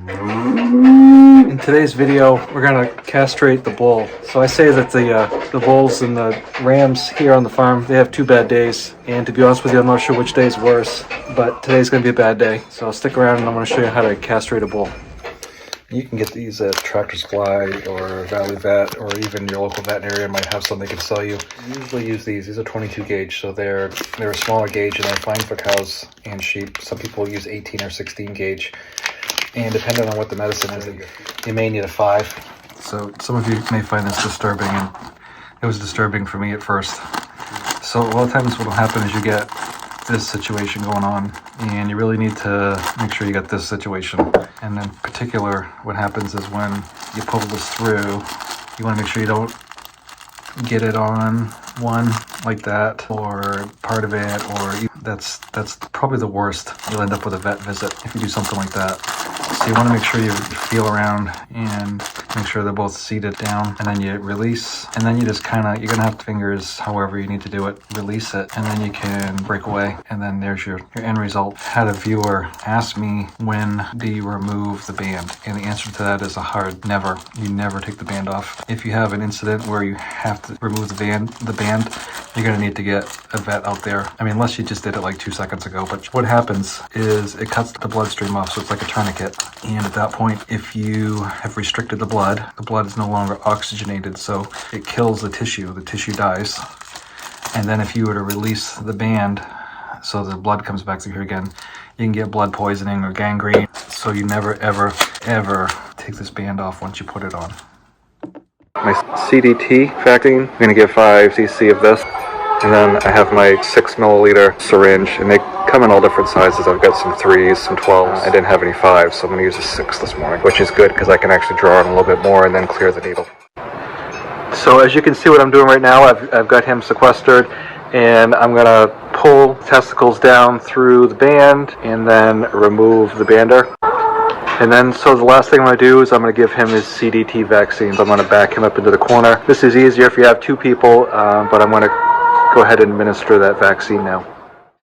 In today's video, we're gonna castrate the bull. So I say that the bulls and the rams here on the farm, they have 2 bad days. And to be honest with you, I'm not sure which day is worse, but today's gonna be a bad day. So stick around and I'm gonna show you how to castrate a bull. You can get these at Tractor Supply or Valley Vet, or even your local veterinarian might have some they can sell you. I usually use these. These are 22 gauge, so they're a smaller gauge and they're fine for cows and sheep. Some people use 18 or 16 gauge. And depending on what the medicine is, you may need a 5. So some of you may find this disturbing, and it was disturbing for me at first. So a lot of times what will happen is you get this situation going on, and you really need to make sure you got this situation. And in particular, what happens is when you pull this through, you want to make sure you don't get it on one like that, or part of it, or that's probably the worst. You'll end up with a vet visit if you do something like that. So you want to make sure you feel around and make sure they're both seated down, and then you release, and then you just kind of, you're gonna have fingers however you need to do it, release it, and then you can break away, and then there's your end result. Had a viewer ask me, when do you remove the band? And the answer to that is a hard never. You never take the band off. If you have an incident where you have to remove the band, you're gonna need to get a vet out there. I mean, unless you just did it like 2 seconds ago. But what happens is it cuts the bloodstream off, so it's like a tourniquet. And at that point, if you have restricted the blood is no longer oxygenated, so it kills the tissue dies. And then if you were to release the band, so the blood comes back through here again, you can get blood poisoning or gangrene. So you never, ever, ever take this band off once you put it on. My CDT vaccine, I'm gonna give 5 cc of this. And then I have my 6 milliliter syringe, and they come in all different sizes. I've got some 3s, some 12s. I didn't have any 5s, so I'm going to use a 6 this morning, which is good because I can actually draw on a little bit more and then clear the needle. So as you can see what I'm doing right now, I've got him sequestered, and I'm going to pull testicles down through the band and then remove the bander. And then, so the last thing I'm going to do is I'm going to give him his CDT vaccine. So I'm going to back him up into the corner. This is easier if you have 2 people, but I'm going to go ahead and administer that vaccine now.